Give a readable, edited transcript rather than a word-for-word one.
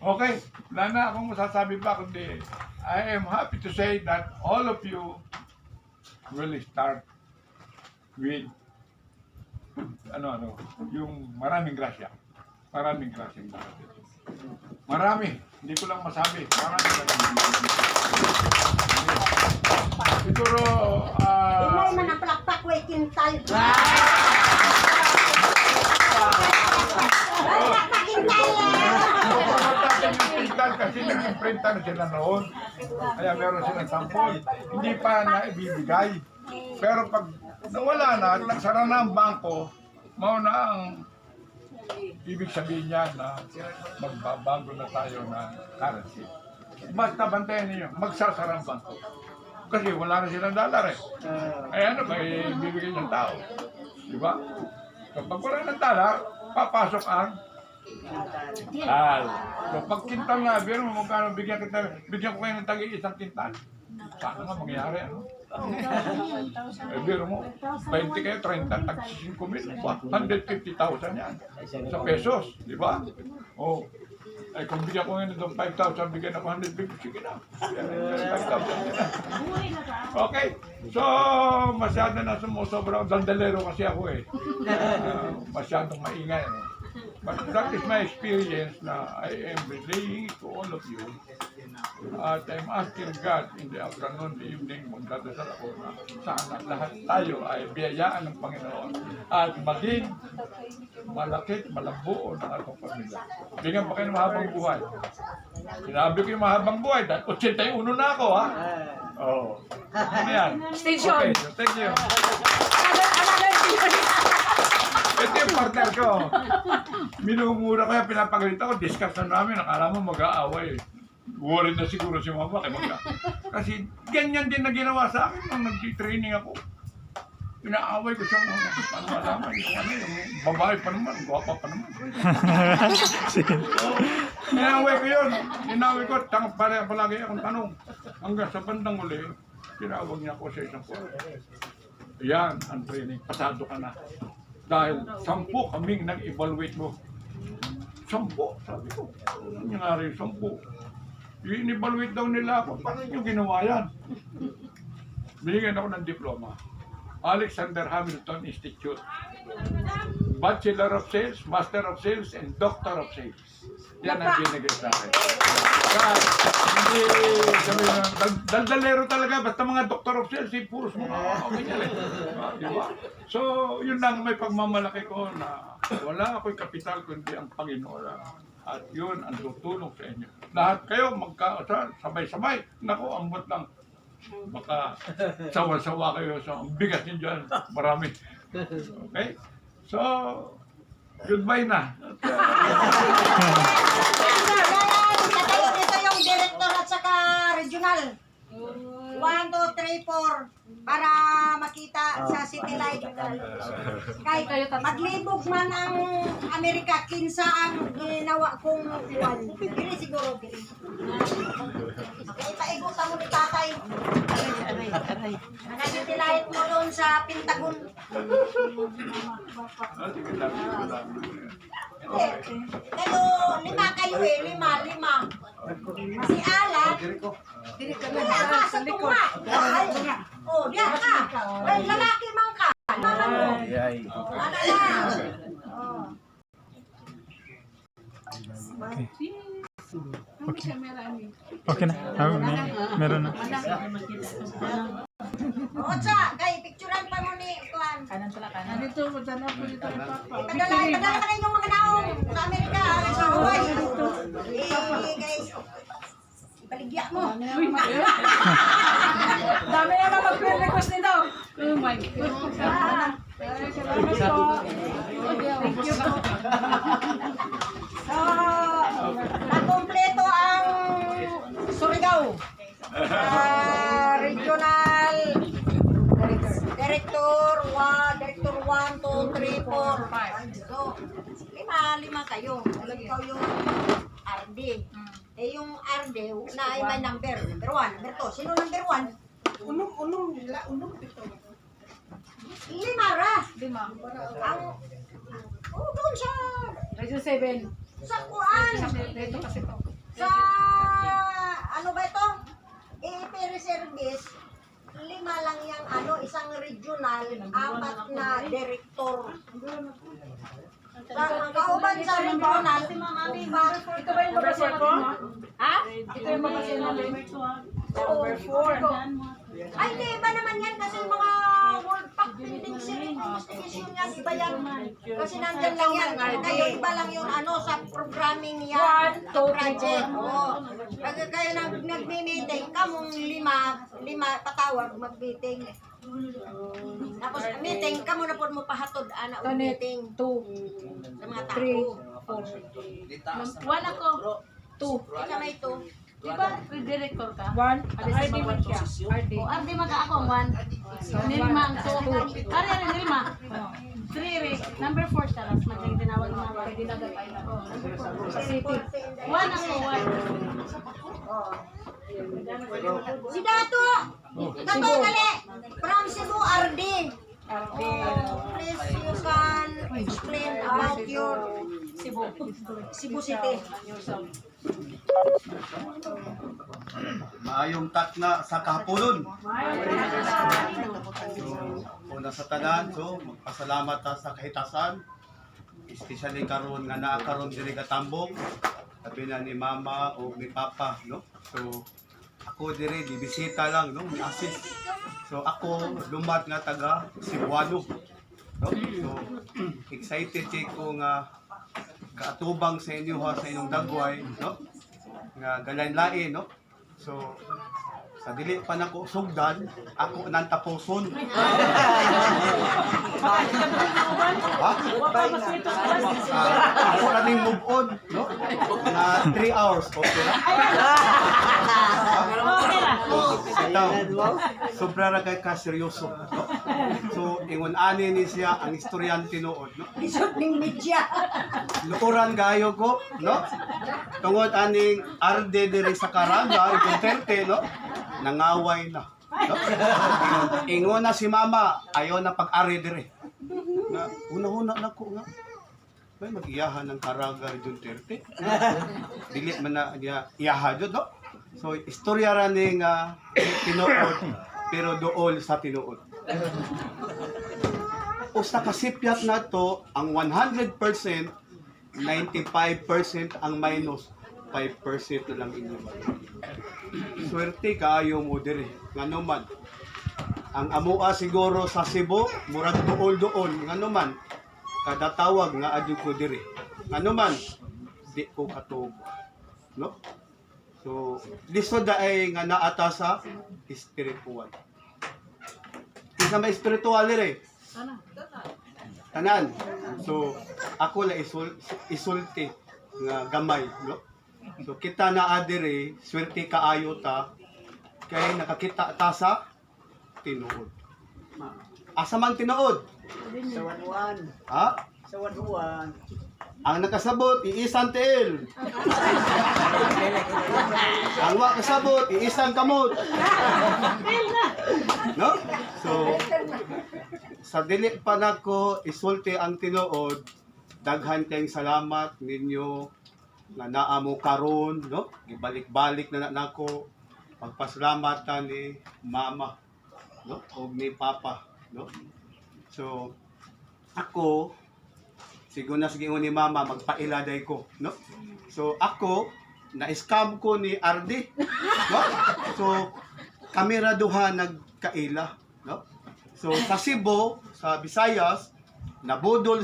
Okay, wala na akong masasabi pa kundi I am happy to say that all of you will start with yung maraming grasya. Maraming grasya. Marami, hindi ko lang masabi. Maraming. Siguro, Imay man ang palakpak, way kintal. Kasi nag-imprinta na sila noon. Kaya meron silang sampol. Hindi pa na ibibigay. Pero pag nawala na, nagsara na ang bangko, mauna ang ibig sabihin niya na magbabago na tayo ng currency. Basta bantayan ninyo, magsasara ang bangko. Kasi wala na silang dollar eh. Ay ano ba, ibibigay ng tao. Diba? Kapag wala ng dollar, papasok ang so pag kintal na, biro mo magkano bigyan ko kayo ng tagi-isang kintal. Sana nga mangyari, ano? Biro mo, 20 kayo, 30, tag-5,000, 150,000 yan. Sa pesos, di ba? Oh, ay kung bigyan ko ngayon ng 5,000, bigyan ako 150, sige na. 5,000 okay, so masyado na sumusobra. Daldalero kasi ako eh. Masyadong maingay, ano? But that is my experience na I am relaying to all of you. At I'm asking God in the afternoon, the evening, magdadasal ako na sana lahat tayo ay biyayaan ng Panginoon at maging malakit, malambuo ng atong pamilya. Bigyan pa kayo ng mahabang buhay. Sinabi ko yung mahabang buhay dahil 81 na ako, ha? Oo. Ano yan? Station. Okay, thank you. Ito yung partner ko. Minumura ko yan, pinapagalitan ko, discuss na namin, akala mo mag-aaway. Worry na siguro si mama kay magka. Kasi ganyan din na ginawa sa akin nung nag-training ako. Pinaaway ko siya mga paano malaman, yung babae pa naman, gwapa pa naman. Inaway ko yun. Inaway ko, palagi akong tanong. Hanggang sa bandang uli, tinawag niya ako sa isang puro. Yan, ang training, pasado ka na. Dahil 10 kaming nag-evaluate mo. 10, sabi ko. Ano nangyari, 10? I-evaluate daw nila ako. Paano nyo ginawa yan? Binigyan ako ng diploma. Alexander Hamilton Institute. Bachelor of Sales, Master of Sales, and Doctor of Sales. Yan ang binigay sa akin. Hindi, sabi na, daldalero talaga, basta mga Doctor of Sales, puros mga ganyan eh. Diba? So, yun lang may pagmamalaki ko na wala ako'y kapital kundi ang Panginoon. At yun ang tutulong sa inyo. Lahat kayo sabay-sabay. Naku, ambot lang. Baka sawa-sawa kayo sa bigas niyo dyan. Marami. Okay? So, goodbye na. Ito yung director at saka regional. 1, 2, 3, 4 para makita sa City Light. Kahit maglibog man ang Amerika, kinsa ang ginawa kong buwan. Dili siguro, dili. Kaya paigutan mo ni tatay. Naka-City Light mo doon sa Pentagon. Kayo, 5 kayo eh, 5. Si Alan, wala ka sa tunga. Oh, diyan ka. Ay, lalaki man ka. Ano mo? Ano lang? Okay. Okay na. Meron na. Otsa, kay picturean pa mo ni Tuan. Kanan pala, kanan. Dito, madala po dito kay Papa. Padala ka na yung mga naong sa Amerika, sa Hawaii. Guys, ibaligya mo. Dami naman mag-friend request nito. Oh my God. Thank you po. So, nakompleto ang Surigao. Regional Director 1, 2, 3, 4, 5. So, 5 kayo. Ikaw yung RD. Eh, yung RD, na ay may number. Number 1, number 2. Sino number 1? Unong ito. 5 ra. 5. Ang, doon sa Region 7. Sa kuan. Dito kasi to. Sa ano ba ito? APR service, 5 lang yung ano, isang regional, 4 na director. Ang kauban sa regional, Ito ba yung babasin natin mo? ha? Ito yung babasin natin. Number 4. Ay, di iba naman yan kasi yung mga World Pack Building Series investigation yan, iba yan. Kasi nandyan lang yan. Kayo, iba lang yung ano, sa programming yan, project. Oo. Kaya nag-meeting, kamong 5 patawag, mag-meeting. Tapos meeting, kamo na po mo pahatod, ana, o meeting. 2, Sa mga 3, tao. 1 ako. 2. Ika may ito. Di ba, director ka? 1. RD man siya. RD. O, RD maga ako, 1. Nilma ang 2. Ari, nilma. 3, re. Number 4 siya. Last man yung tinawag na mga pwede na gagawin ako. Sa city. 1 ako, 1. Si Dato! Dato, dali! From Cebu, RD. Please, you can explain about your Cebu City. Maayong tatna sa kahaponon. So, una sa tanan, so magpasalamat ta sa kahitasan. Especially karon nga naa karon diri ka Tambong. Sabi na ni mama o ni papa, no? So ako diri di bisita lang, no? Ni assist. So ako lumat nga taga Cebuano. No? So excited ko nga kaatubang sa inyo ha, sa inyong dagway, no? Nga galain-lain, no? So, sa dili pa nako sugdan, ako nang tapuson. Ha? Ako na ning move on, no? Na 3 hours, okay na? Ito, sobra na kay kaseryoso, no? So, ingon ani ni siya ang istoryan tinuod, no? Isot ng media. Lukuran gayo ko, no? Tungod aning arde diri sa Caraga, Duterte, no? Nangaway na. No? Ingon na si mama, ayaw na pag-ari diri. Na, una-una na ko nga. May mag-iyahan ng Caraga, Duterte. Dili man na niya iyaha jud, no? So, istorya ra ning tinuod, pero dool sa tinuod. Usa ka sipyat na to, ang 100%, 95% ang minus, 5% na lang inyo. Swerte kaayo mo diri. Ngano man. Ang amua siguro sa Cebu, murag duol-duol. Ngano man. Kada tawag nga adyo ko diri. Ngano man. Di ko katubo. No? So, listo daay nga naata sa spiritual. Isa may spiritual diri. Tanan. So, ako la isulti nga gamay, no? So, kita na adire, swerte kaayo ta kay nakakita ta sa tinuod. Asa man tinuod? Sa Wanwan. Ha? Sa Wanwan. Ang nakasabot, iisang tiil. Ang wa kasabot, iisang kamot. No? So, sa dili pa nako isulti ang tinuod, daghan kayong salamat ninyo nga naa mo karon, no? Gibalik-balik na nako pagpasalamat ni mama, no? O ni papa, no? So, ako siguro na sige ni mama magpailaday ko, no? So ako na-scam ko ni RD, no? So kamera duha nagkaila, no? So sa Cebu, sa Visayas, nabudol sa